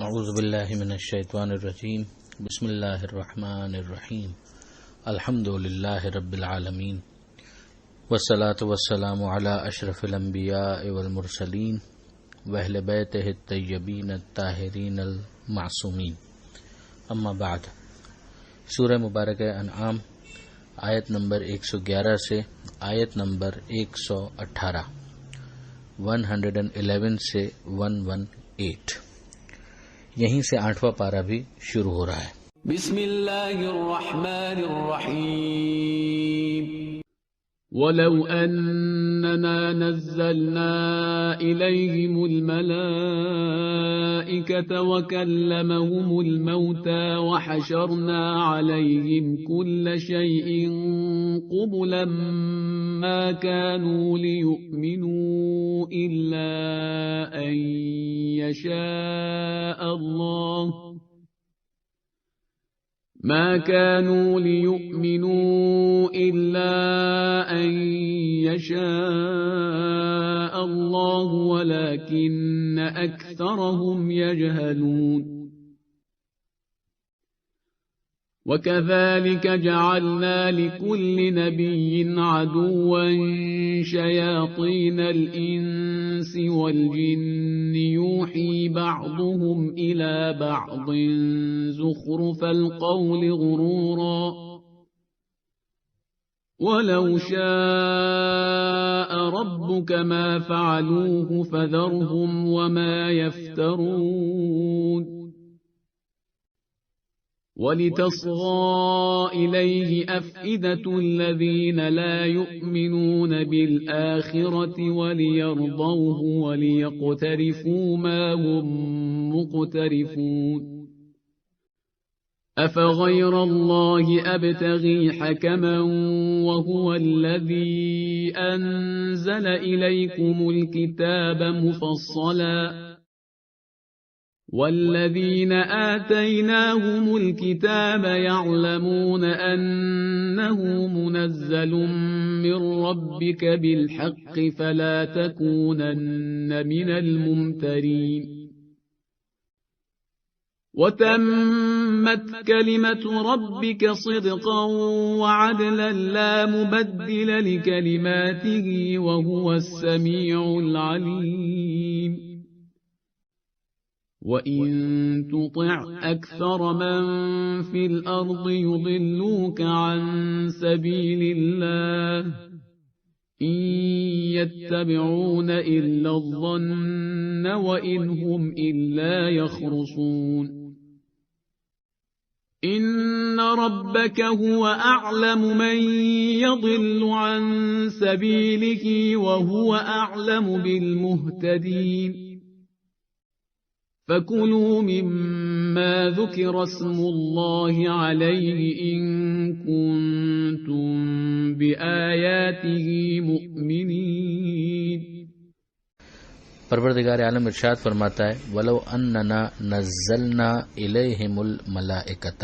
اعوذ باللہ من الشیطان الرجیم بسم اللہ الرحمن الرحیم الحمد للہ رب العالمین والصلاة والسلام علی اشرف الانبیاء والمرسلین واہل بیتہ الطیبین الطاہرین المعصومین اما بعد۔ سورہ مبارکہ انعام آیت نمبر 111 سے آیت نمبر 118، 111 سے 118، یہیں سے 8واں پارہ بھی شروع ہو رہا ہے۔ بسم اللہ الرحمن الرحیم۔ وَلَوْ أَنَّنَا نَزَّلْنَا إِلَيْهِمُ الْمَلَائِكَةَ وَكَلَّمَهُمُ الْمَوْتَى وَحَشَرْنَا عَلَيْهِمْ كُلَّ شَيْءٍ قُبُلًا مَا كَانُوا لِيُؤْمِنُوا إِلَّا أَن يَشَاءَ اللَّهُ ما كانوا ليؤمنوا إلا أن يشاء الله ولكن أكثرهم يجهلون وكذلك جعلنا لكل نبي عدوا شياطين الإنس والجن يوحي بعضهم إلى بعض زخرف القول غرورا ولو شاء ربك ما فعلوه فذرهم وما يفترون وَلِتَصْغَىٰ إِلَيْهِ أَفْئِدَةُ الَّذِينَ لَا يُؤْمِنُونَ بِالْآخِرَةِ وَلِيَرْضَوْهُ وَلِيَقْتَرِفُوا مَا هُمْ مُقْتَرِفُونَ أَفَغَيْرَ اللَّهِ أَبْتَغِي حَكَمًا وَهُوَ الَّذِي أَنزَلَ إِلَيْكُمُ الْكِتَابَ مُفَصَّلًا والذين آتيناهم الكتاب يعلمون أنه منزل من ربك بالحق فلا تكونن من الممترين وتمت كلمة ربك صدقا وعدلا لا مبدل لكلماته وهو السميع العليم وَإِن تُطِعْ أَكْثَرَ مَن فِي الْأَرْضِ يُضِلُّوكَ عَن سَبِيلِ اللَّهِ إِن يَتَّبِعُونَ إِلَّا الظَّنَّ وَإِنْ هُمْ إِلَّا يَخْرُصُونَ إِنَّ رَبَّكَ هُوَ أَعْلَمُ مَن يَضِلُّ عَن سَبِيلِهِ وَهُوَ أَعْلَمُ بِالْمُهْتَدِينَ فَكُلُوا مِمَّا ذُكِرَ اسْمُ اللَّهِ عَلَيْهِ إِن كُنتُم بِآيَاتِهِ مُؤْمِنِينَ۔ پروردگار عالم ارشاد فرماتا ہے وَلَوْ أَنَّنَا نَزَّلْنَا إِلَيْهِمُ الْمَلَائِكَةَ،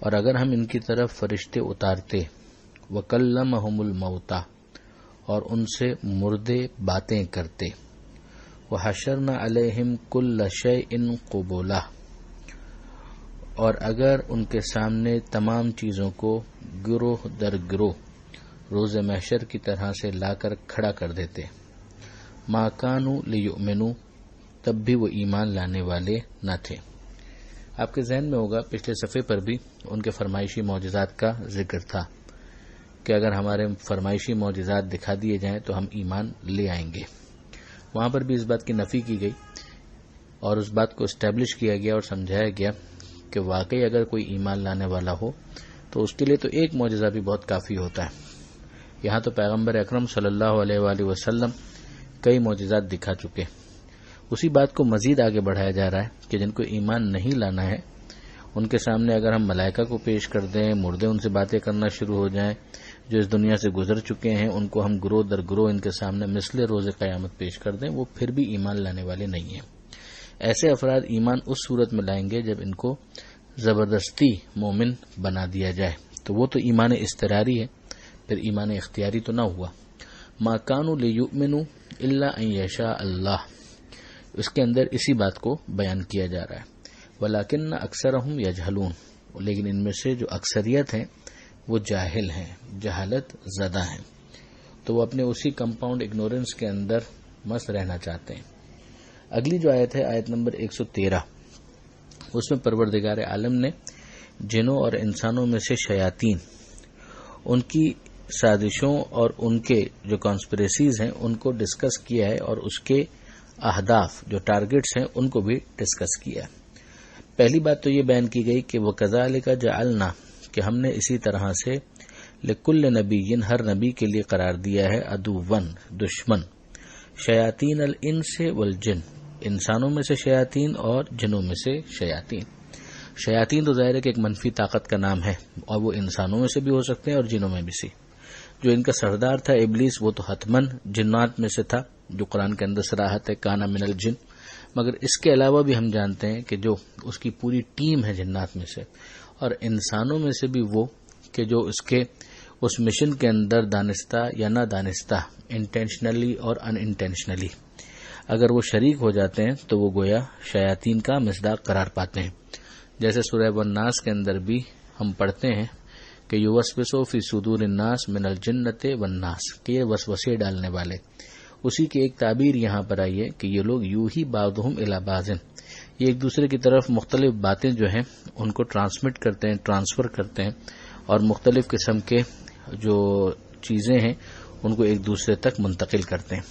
اور اگر ہم ان کی طرف فرشتے اتارتے، وَكَلَّمَهُمُ الْمَوْتَى، اور ان سے مردے باتیں کرتے، وَحَشَرْنَا عَلَيْهِمْ كُلَّ شَيْءٍ قُبُولًا، اور اگر ان کے سامنے تمام چیزوں کو گروہ در گروہ روز محشر کی طرح سے لا کر کھڑا کر دیتے، مَا كَانُوا لِيُؤْمِنُوا، تب بھی وہ ایمان لانے والے نہ تھے۔ آپ کے ذہن میں ہوگا پچھلے صفحے پر بھی ان کے فرمائشی معجزات کا ذکر تھا کہ اگر ہمارے فرمائشی معجزات دکھا دیے جائیں تو ہم ایمان لے آئیں گے۔ وہاں پر بھی اس بات کی نفی کی گئی اور اس بات کو اسٹیبلش کیا گیا اور سمجھایا گیا کہ واقعی اگر کوئی ایمان لانے والا ہو تو اس کے لیے تو ایک معجزہ بھی بہت کافی ہوتا ہے۔ یہاں تو پیغمبر اکرم صلی اللہ علیہ وآلہ وسلم کئی معجزات دکھا چکے، اسی بات کو مزید آگے بڑھایا جا رہا ہے کہ جن کو ایمان نہیں لانا ہے ان کے سامنے اگر ہم ملائکہ کو پیش کر دیں، مردے ان سے باتیں کرنا شروع ہو جائیں، جو اس دنیا سے گزر چکے ہیں ان کو ہم گروہ در گروہ ان کے سامنے مثل روز قیامت پیش کر دیں، وہ پھر بھی ایمان لانے والے نہیں ہیں۔ ایسے افراد ایمان اس صورت میں لائیں گے جب ان کو زبردستی مومن بنا دیا جائے، تو وہ تو ایمان اضطراری ہے، پھر ایمان اختیاری تو نہ ہوا۔ ما کانوا لیؤمنوا الا ان یشاء اللہ، اس کے اندر اسی بات کو بیان کیا جا رہا ہے. ولیکن اکثرہم یجہلون، لیکن ان میں سے جو اکثریت ہیں وہ جاہل ہیں، جہالت زدہ ہیں، تو وہ اپنے اسی کمپاؤنڈ اگنورنس کے اندر مست رہنا چاہتے ہیں. اگلی جو آیت ہے آیت نمبر 113، اس میں پروردگار عالم نے جنوں اور انسانوں میں سے شیاطین، ان کی سازشوں اور ان کے جو کانسپریسیز ہیں ان کو ڈسکس کیا ہے، اور اس کے اہداف جو ٹارگٹس ہیں ان کو بھی ڈسکس کیا ہے. پہلی بات تو یہ بیان کی گئی کہ وَكَذَلِكَ جَعَلْنَا، کہ ہم نے اسی طرح سے لِكُلِّ نَبِيٍّ، ہر نبی کے لیے قرار دیا ہے عدوًا، دشمن، شیاطین الانس والجن، انسانوں میں سے شیاطین اور جنوں میں سے شیاطین. شیاطین تو ظاہر ہے کہ ایک منفی طاقت کا نام ہے، اور وہ انسانوں میں سے بھی ہو سکتے ہیں اور جنوں میں بھی سے. جو ان کا سردار تھا ابلیس، وہ تو حتماً جنات میں سے تھا، جو قرآن کے اندر صراحت ہے کانا من الجن. مگر اس کے علاوہ بھی ہم جانتے ہیں کہ جو اس کی پوری ٹیم ہے جنات میں سے اور انسانوں میں سے بھی وہ کہ جو اس مشن کے اندر دانستہ یا نہ دانستہ، انٹینشنلی اور ان انٹینشنلی اگر وہ شریک ہو جاتے ہیں تو وہ گویا شیاطین کا مصداق قرار پاتے ہیں. جیسے سورہ والناس کے اندر بھی ہم پڑھتے ہیں کہ یوسوسو فی صدور الناس من الجنۃ والناس، کہ یہ وسوسے ڈالنے والے. اسی کی ایک تعبیر یہاں پر آئی ہے کہ یہ لوگ یوں ہی بعضہم الی بعض، یہ ایک دوسرے کی طرف مختلف باتیں جو ہیں ان کو ٹرانسمٹ کرتے ہیں، ٹرانسفر کرتے ہیں، اور مختلف قسم کے جو چیزیں ہیں ان کو ایک دوسرے تک منتقل کرتے ہیں.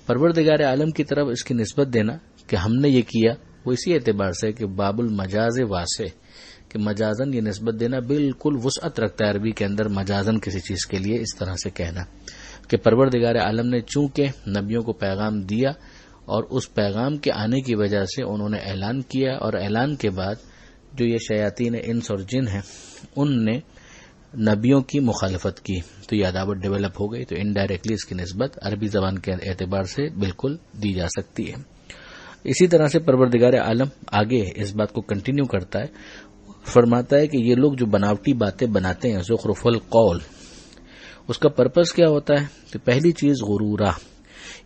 پروردگار عالم کی طرف اس کی نسبت دینا کہ ہم نے یہ کیا، وہ اسی اعتبار سے کہ باب المجاز واسع، کہ مجازن یہ نسبت دینا بالکل وسعت رکھتا ہے عربی کے اندر. مجازن کسی چیز کے لیے اس طرح سے کہنا کہ پروردگار عالم نے چونکہ نبیوں کو پیغام دیا اور اس پیغام کے آنے کی وجہ سے انہوں نے اعلان کیا، اور اعلان کے بعد جو یہ شیاطین انس اور جن ہیں ان نے نبیوں کی مخالفت کی تو یہ عداوت ڈیولپ ہو گئی. تو انڈائریکٹلی اس کی نسبت عربی زبان کے اعتبار سے بالکل دی جا سکتی ہے. اسی طرح سے پروردگار عالم آگے اس بات کو کنٹینیو کرتا ہے، فرماتا ہے کہ یہ لوگ جو بناوٹی باتیں بناتے ہیں، زخرف القول، اس کا پرپس کیا ہوتا ہے؟ کہ پہلی چیز غرورہ،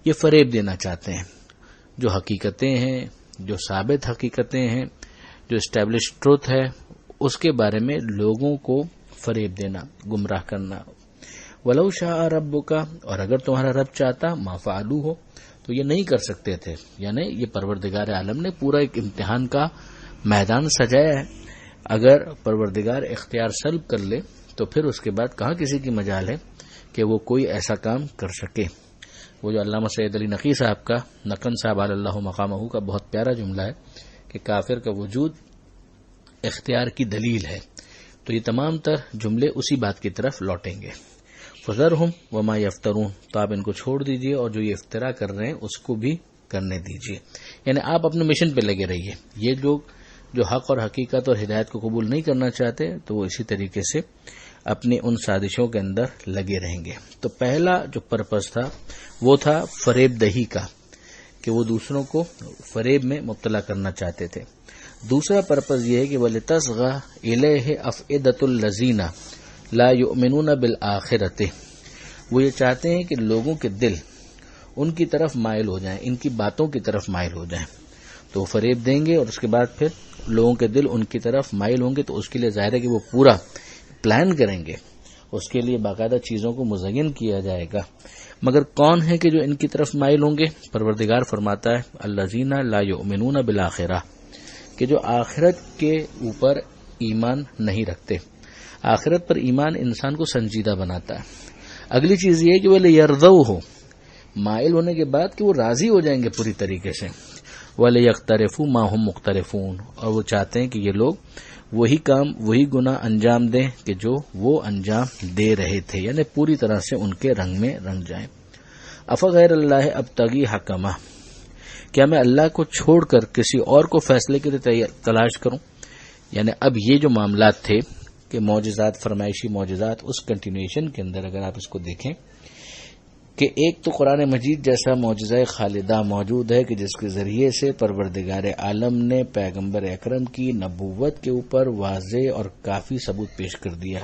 یہ فریب دینا چاہتے ہیں. جو حقیقتیں ہیں، جو ثابت حقیقتیں ہیں، جو اسٹیبلش ٹروتھ ہے، اس کے بارے میں لوگوں کو فریب دینا، گمراہ کرنا. وَلَوْ شَاءَ رَبُّكَ، اور اگر تمہارا رب چاہتا مَا فَعَلُوهُ، تو یہ نہیں کر سکتے تھے. یعنی یہ پروردگار عالم نے پورا ایک امتحان کا میدان سجایا ہے. اگر پروردگار اختیار سلب کر لے تو پھر اس کے بعد کہاں کسی کی مجال ہے کہ وہ کوئی ایسا کام کر سکے. وہ جو علامہ سید علی نقی صاحب کا، نقن صاحب علی اللہ مقامہ کا بہت پیارا جملہ ہے کہ کافر کا وجود اختیار کی دلیل ہے. تو یہ تمام تر جملے اسی بات کی طرف لوٹیں گے. فذرہم وما یفترون، تو آپ ان کو چھوڑ دیجئے اور جو یہ افترا کر رہے ہیں اس کو بھی کرنے دیجئے. یعنی آپ اپنے مشن پہ لگے رہیے. یہ لوگ جو حق اور حقیقت اور ہدایت کو قبول نہیں کرنا چاہتے تو وہ اسی طریقے سے اپنی ان سازشوں کے اندر لگے رہیں گے. تو پہلا جو پرپس تھا وہ تھا فریب دہی کا، کہ وہ دوسروں کو فریب میں مبتلا کرنا چاہتے تھے. دوسرا پرپس یہ ہے کہ وَلِتَصْغَى إِلَيْهِ أَفْئِدَةُ الَّذِينَ لَا يُؤْمِنُونَ بِالْآخِرَةِ، وہ یہ چاہتے ہیں کہ لوگوں کے دل ان کی طرف مائل ہو جائیں، ان کی باتوں کی طرف مائل ہو جائیں. تو وہ فریب دیں گے اور اس کے بعد پھر لوگوں کے دل ان کی طرف مائل ہوں گے. تو اس کے لیے ظاہر ہے کہ وہ پورا پلان کریں گے، اس کے لیے باقاعدہ چیزوں کو مزین کیا جائے گا. مگر کون ہے کہ جو ان کی طرف مائل ہوں گے؟ پروردگار فرماتا ہے الذین لا یؤمنون بالآخرہ، کہ جو آخرت کے اوپر ایمان نہیں رکھتے. آخرت پر ایمان انسان کو سنجیدہ بناتا ہے. اگلی چیز یہ ہے کہ وہ یرضوہ، مائل ہونے کے بعد کہ وہ راضی ہو جائیں گے پوری طریقے سے. وَلِيَقْتَرِفُوا مَا هُمْ مُقْتَرِفُونَ، اور وہ چاہتے ہیں کہ یہ لوگ وہی کام وہی گناہ انجام دیں کہ جو وہ انجام دے رہے تھے، یعنی پوری طرح سے ان کے رنگ میں رنگ جائیں. افغیر اللہ ابتغی حکما، کیا میں اللہ کو چھوڑ کر کسی اور کو فیصلے کے لیے تلاش کروں؟ یعنی اب یہ جو معاملات تھے کہ معجزات، فرمائشی معجزات، اس کنٹینیوشن کے اندر اگر آپ اس کو دیکھیں کہ ایک تو قرآن مجید جیسا معجزہ خالدہ موجود ہے کہ جس کے ذریعے سے پروردگار عالم نے پیغمبر اکرم کی نبوت کے اوپر واضح اور کافی ثبوت پیش کر دیا.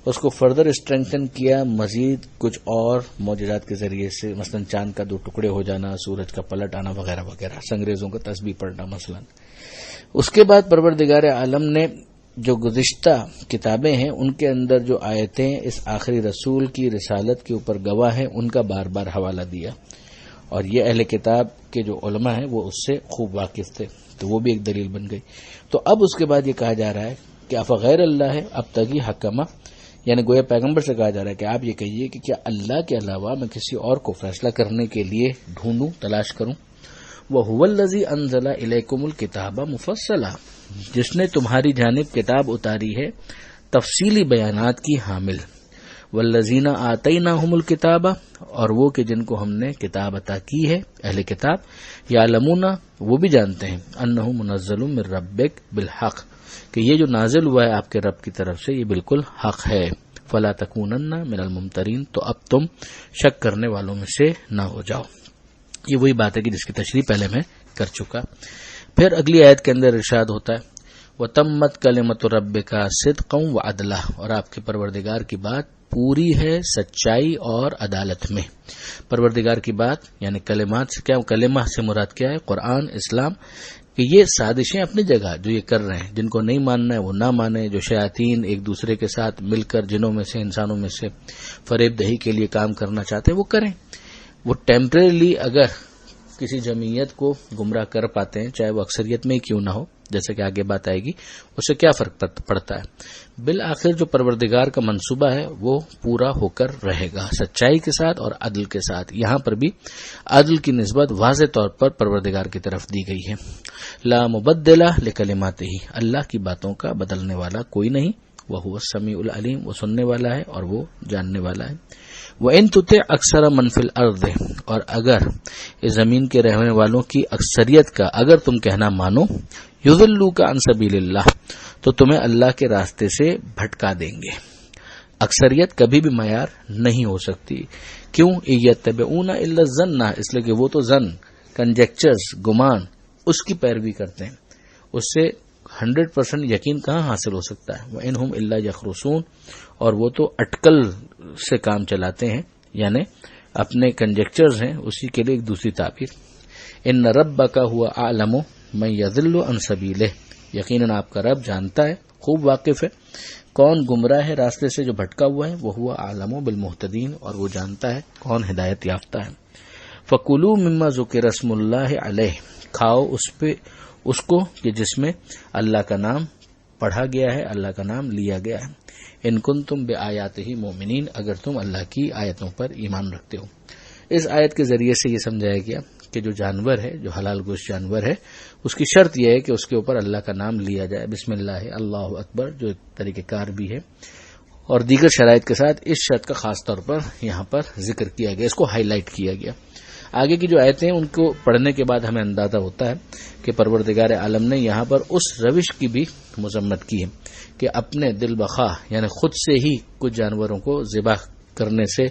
اس کو فردر اسٹرینتھن کیا مزید کچھ اور معجزات کے ذریعے سے، مثلا چاند کا 2 ٹکڑے ہو جانا، سورج کا پلٹ آنا وغیرہ وغیرہ، سنگریزوں کا تسبیح پڑھنا مثلا۔ اس کے بعد پروردگار عالم نے جو گزشتہ کتابیں ہیں ان کے اندر جو آیتیں اس آخری رسول کی رسالت کے اوپر گواہ ہیں ان کا بار بار حوالہ دیا، اور یہ اہل کتاب کے جو علماء ہیں وہ اس سے خوب واقف تھے، تو وہ بھی ایک دلیل بن گئی۔ تو اب اس کے بعد یہ کہا جا رہا ہے کہ افغیر اللہ ہے اب تک حکمہ، یعنی گویا پیغمبر سے کہا جا رہا ہے کہ آپ یہ کہیے کہ کیا اللہ کے علاوہ میں کسی اور کو فیصلہ کرنے کے لیے ڈھونڈوں، تلاش کروں؟ وَهُوَ الَّذِي أَنزَلَ إِلَيْكُمُ الْكِتَابَ مُفَصَّلًا، جس نے تمہاری جانب کتاب اتاری ہے تفصیلی بیانات کی حامل۔ وَالَّذِينَ آتَيْنَاهُمُ الْكِتَابَ، اور وہ کہ جن کو ہم نے کتاب عطا کی ہے، اہل کتاب، یعلمون، وہ بھی جانتے ہیں، انہ منزل من ربک بالحق، کہ یہ جو نازل ہوا ہے آپ کے رب کی طرف سے یہ بالکل حق ہے۔ فلا تکونن من الممترین، تو اب تم شک کرنے والوں میں سے نہ ہو جاؤ۔ یہ وہی بات ہے کہ جس کی تشریح پہلے میں کر چکا۔ پھر اگلی آیت کے اندر ارشاد ہوتا ہے وَتَمَّتْ كَلِمَةُ رَبِّكَ صِدْقًا وَعَدْلًا، اور آپ کے پروردگار کی بات پوری ہے سچائی اور عدالت میں۔ پروردگار کی بات یعنی کلمات سے کیا، کلمہ سے مراد کیا ہے؟ قرآن، اسلام، کہ یہ سازشیں اپنی جگہ جو یہ کر رہے ہیں، جن کو نہیں ماننا ہے وہ نہ مانے، جو شیاطین ایک دوسرے کے ساتھ مل کر جنوں میں سے انسانوں میں سے فریب دہی کے لیے کام کرنا چاہتے ہیں وہ کریں۔ وہ ٹیمپریرلی اگر کسی جمعیت کو گمراہ کر پاتے ہیں، چاہے وہ اکثریت میں ہی کیوں نہ ہو، جیسے کہ آگے بات آئے گی، اس سے کیا فرق پڑتا ہے؟ بالآخر جو پروردگار کا منصوبہ ہے وہ پورا ہو کر رہے گا، سچائی کے ساتھ اور عدل کے ساتھ۔ یہاں پر بھی عدل کی نسبت واضح طور پر پروردگار کی طرف دی گئی ہے۔ لا مبدل لکلماتہ، اللہ کی باتوں کا بدلنے والا کوئی نہیں، وہو السمیع العلیم، وہ سننے والا ہے اور وہ جاننے والا ہے۔ وَإِن تُطِعْ أَكْثَرَ مَن فِي الْأَرْضِ، اور اگر اس زمین کے رہنے والوں کی اکثریت کا اگر تم کہنا مانو، يُضِلُّوكَ عَن سَبِيلِ اللَّهِ، تو تمہیں اللہ کے راستے سے بھٹکا دیں گے۔ اکثریت کبھی بھی معیار نہیں ہو سکتی، کیوں؟ يَتَّبِعُونَ إِلَّا الظَّنَّ، اس لیے کہ وہ تو ظن، کنجیکچرز، گمان، اس کی پیروی کرتے ہیں، اس سے 100% یقین کہاں حاصل ہو سکتا ہے؟ وَإِنْهُمْ إِلَّا يَخْرُصُونَ، اور وہ تو اٹکل سے کام چلاتے ہیں، یعنی اپنے کنجیکچرز ہیں، اسی کے لیے ایک دوسری تعبیر۔ ان ربک هو اعلم من یضل عن سبیلہ، یقیناً آپ کا رب جانتا ہے، خوب واقف ہے کون گمراہ ہے راستے سے جو بھٹکا ہوا ہے، وہ هو اعلم بالمہتدین، اور وہ جانتا ہے کون ہدایت یافتہ ہے۔ فکلوا مما ذکر اسم اللہ علیہ، کھاؤ اس کو کہ جس میں اللہ کا نام پڑھا گیا ہے، اللہ کا نام لیا گیا ہے۔ ان کنتم بآیاتہ مؤمنین، اگر تم اللہ کی آیتوں پر ایمان رکھتے ہو۔ اس آیت کے ذریعے سے یہ سمجھایا گیا کہ جو جانور ہے، جو حلال گوشت جانور ہے، اس کی شرط یہ ہے کہ اس کے اوپر اللہ کا نام لیا جائے، بسم اللہ، اللہ اکبر، جو ایک طریقہ کار بھی ہے، اور دیگر شرائط کے ساتھ اس شرط کا خاص طور پر یہاں پر ذکر کیا گیا، اس کو ہائی لائٹ کیا گیا۔ آگے کی جو آیتیں ہیں ان کو پڑھنے کے بعد ہمیں اندازہ ہوتا ہے کہ پروردگار عالم نے یہاں پر اس روش کی بھی مذمت کی ہے کہ اپنے دل بخواہ یعنی خود سے ہی کچھ جانوروں کو ذبح کرنے سے،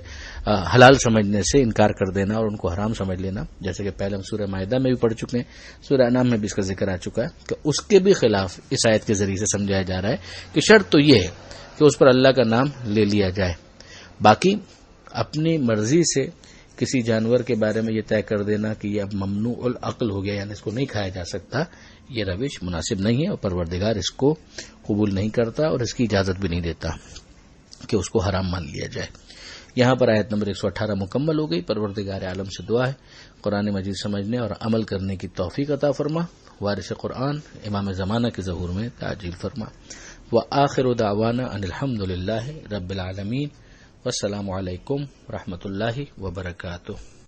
حلال سمجھنے سے انکار کر دینا اور ان کو حرام سمجھ لینا، جیسے کہ پہلے ہم سورہ مائدہ میں بھی پڑھ چکے ہیں، سورہ انعام میں بھی اس کا ذکر آ چکا ہے کہ اس کے بھی خلاف اس آیت کے ذریعے سے سمجھایا جا رہا ہے کہ شرط تو یہ ہے کہ اس پر اللہ کا نام لے لیا جائے، باقی اپنی مرضی سے کسی جانور کے بارے میں یہ طے کر دینا کہ یہ اب ممنوع العقل ہو گیا، یعنی اس کو نہیں کھایا جا سکتا، یہ روش مناسب نہیں ہے اور پروردگار اس کو قبول نہیں کرتا اور اس کی اجازت بھی نہیں دیتا کہ اس کو حرام مان لیا جائے۔ یہاں پر آیت نمبر 118 مکمل ہو گئی۔ پروردگار عالم سے دعا ہے قرآن مجید سمجھنے اور عمل کرنے کی توفیق عطا فرما، وارث قرآن امام زمانہ کے ظہور میں تعجیل فرما۔ وآخر دعوانا ان الحمد للہ رب العالمین، والسلام علیکم ورحمۃ اللہ وبرکاتہ۔